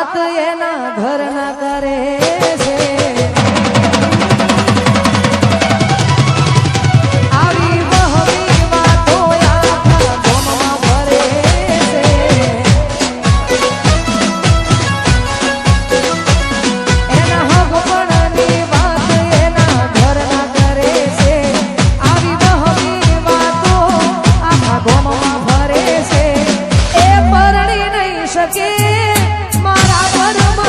વાત એના ઘરના કરે છે આવી બહવી વાતો આખા ગામમાં ફરે છે એના હગપણની વાત એના ઘરના કરે છે આવી બહવી વાતો આખા ગામમાં ફરે છે એ પરણી નહીં શકે મારા પરમ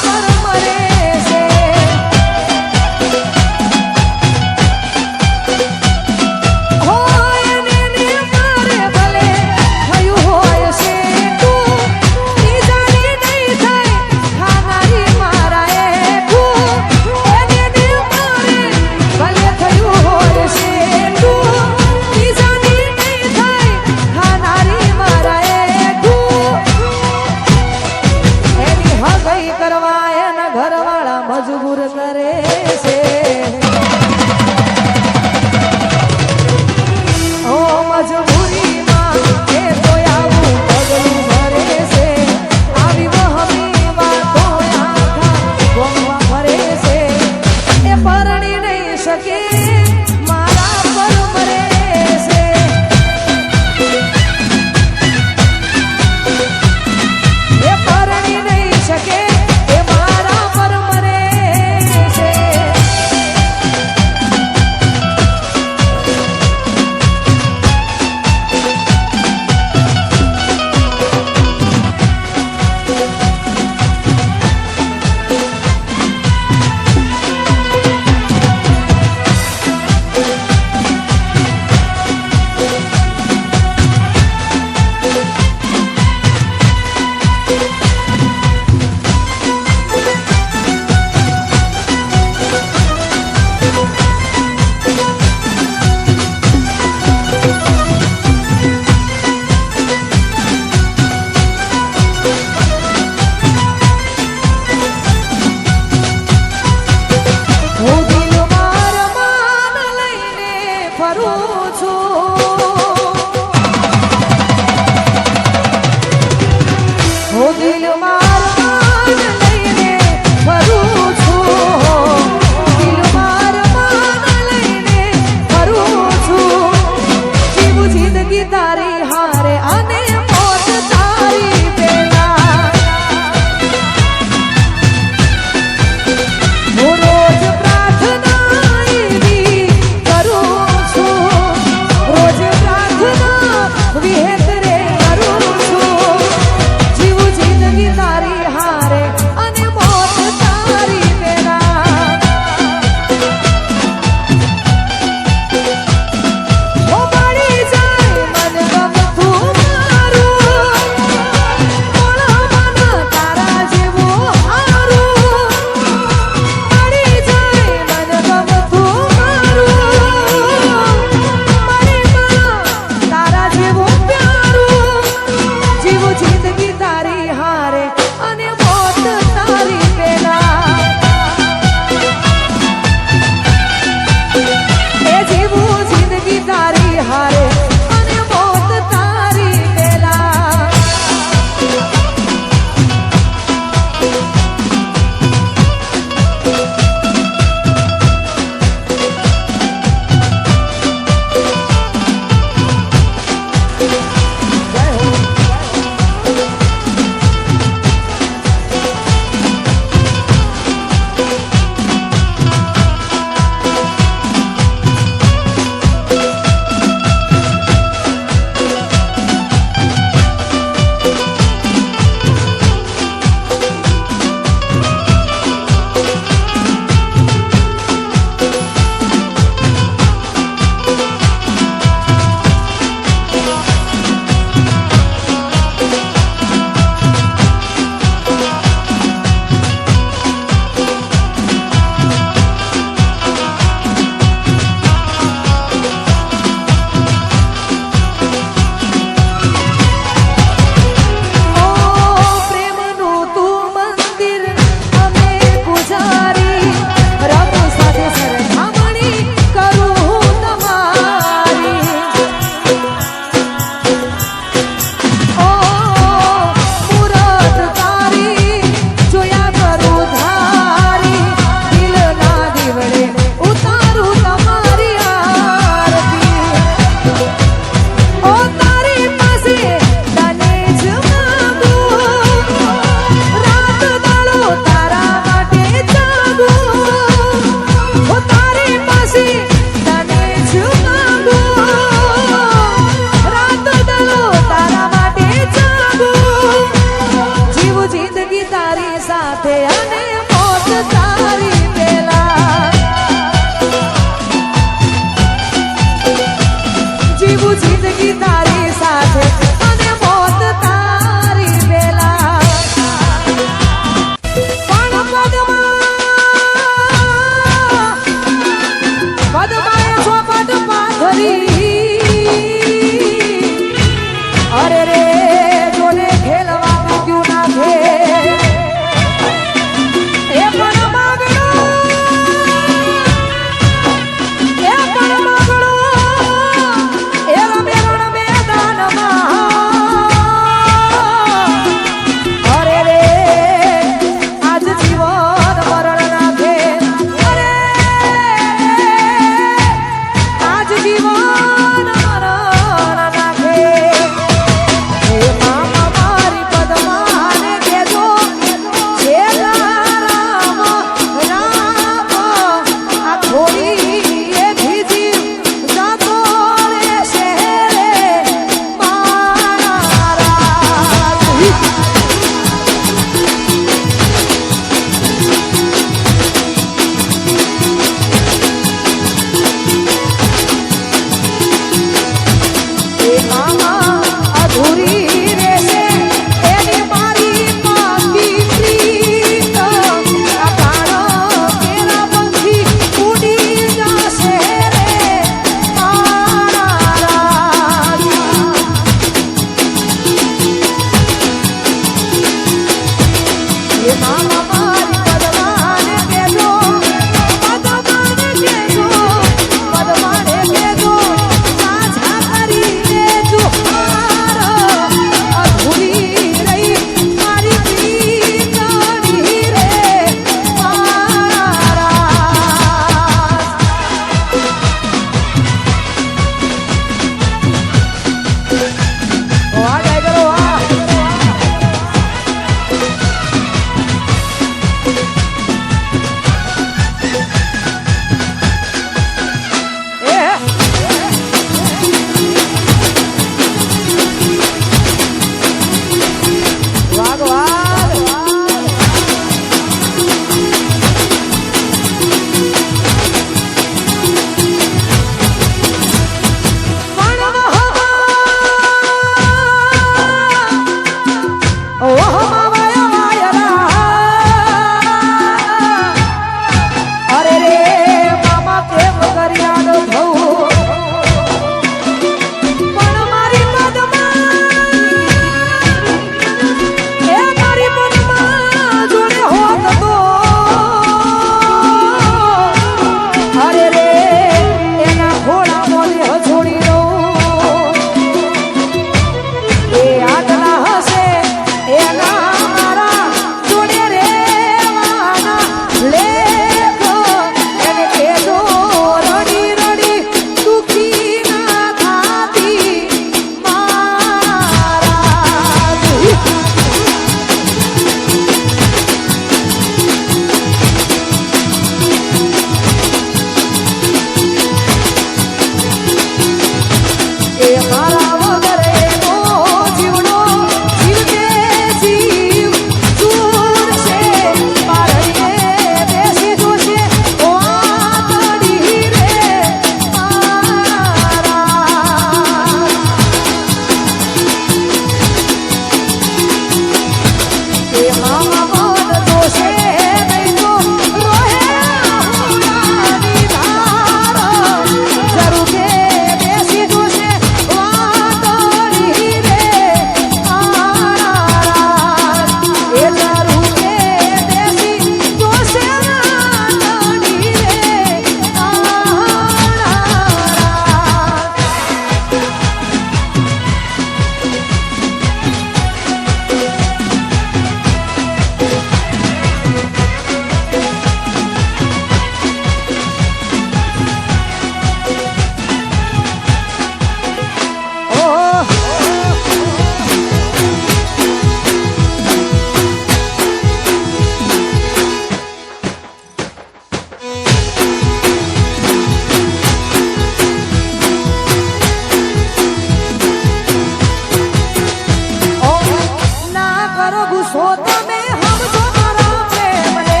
તમે સમજો મારા પ્રેમને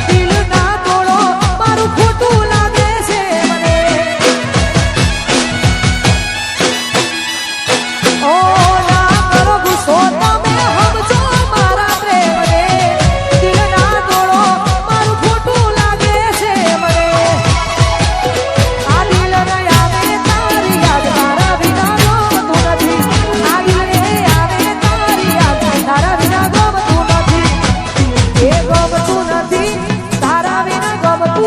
દિલ ના તોડો મારું ખોટું લાગે છે મને ઓ ના કરો ગુસ્સો તમે સમજો મારા પ્રેમને દિલ ના તોડો મારું ખોટું લાગે છે મને આ દિલ ન આવે તારી યાદ મારા વિના ગમતું નથી આ દિલ ને આવે તારી યાદ તારા વિના ગમતું નથી એ ગમતું નથી તારા વિના ગમતું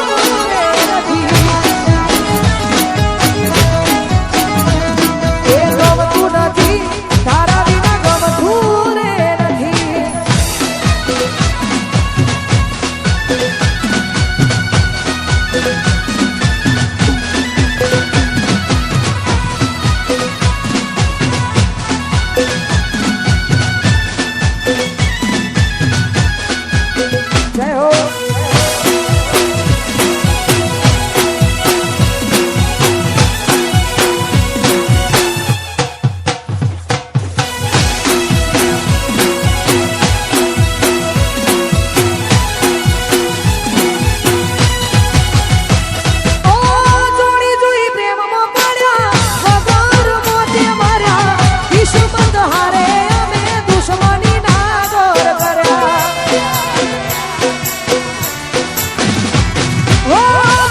નથી એ ગમતું નથી તારા વિના ગમતું નથી જય હો ઓ જોડી જોઈ પ્રેમમાં પડ્યા વગર મોતે મર્યા વિશ્વબંધ હારે અમે દુશ્મની ના ગોર કર્યા ઓ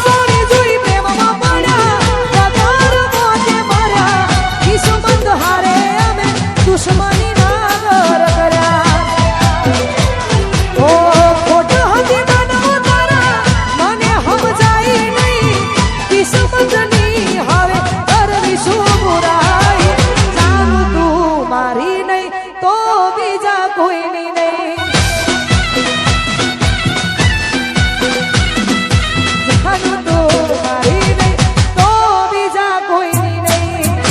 જોડી જોઈ પ્રેમમાં પડ્યા વગર મોતે મર્યા વિશ્વબંધ હારે અમે દુશ્મની ના ગોર કર્યા ઓ ખોટ હતી માનવ તારા મને સમજાય નહીં કિસ્મતની હવે કરવી શું બુરાઈ જાણું તું મારી નહીં તો બીજા કોઈની નહીં જાણું તું મારી નહીં તો બીજા કોઈની નહીં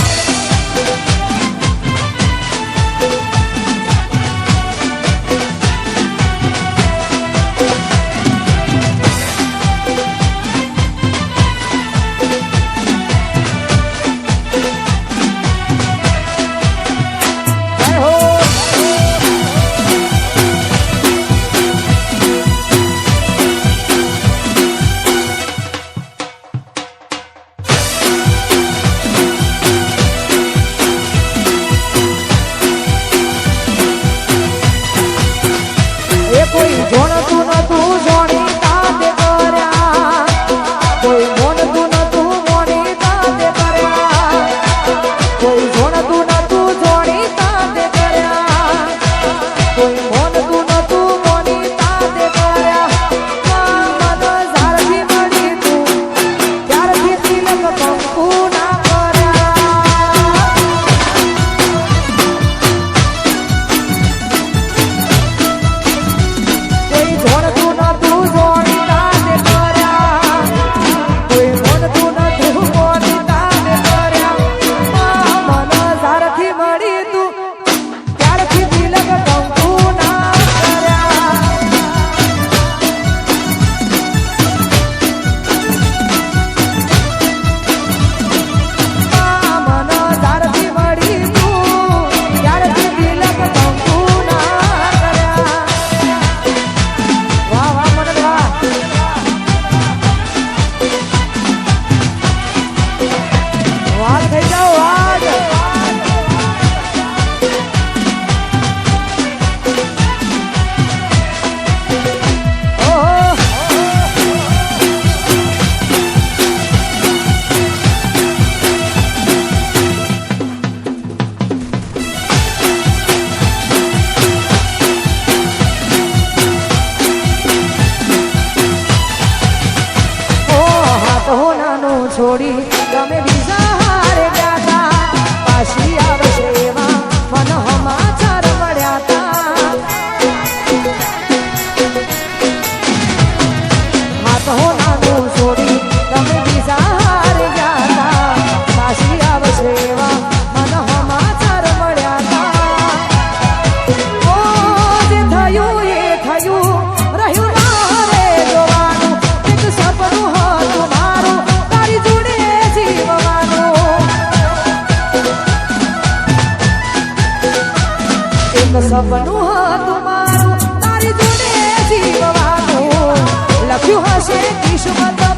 જય હો એ કોઈ જોણતું નતું જોણી તાતે કર્યા કોઈ મોનતું નતું મોણી તાતે કર્યા કોઈ જોણતું નતું જોણી તાતે કર્યા કોઈ મોનતું નતું મોણી તાતે કર્યા મન ઝારથી મળી તું ત્યારથી તિલક કંકુ ના કર્યા કોઈ જોણતું નતું જોણી તાતે કર્યા કોઈ મોનતું નતું મોની તાતે કર્યા મન ઝારથી મળી તું ત્યારથી તિલક કંકુ ના કર્યા મન ઝારથી મળી તું ત્યારથી તિલક કંકુ ના કર્યા વાહ વાહ મનન વાહ વાહ થઈ જાઓ વાહ ઓહો હાથ હો નાનું છોડી તમે બીજા હારે ગયા તા પાછી આવશે એવા મન સમાચાર મળ્યા તા હાથ હો નાનું છોડી તમે બીજા હારે ગયા તા પાછી આવશે એવા મન સમાચાર મળ્યા તા ઓ જે થયું એ થયું રહ્યું ના રે જોવાનું એક સપનું હતું મારું તારી જોડે જીવવાનું એક સપનું હતું હશે કિસ્મત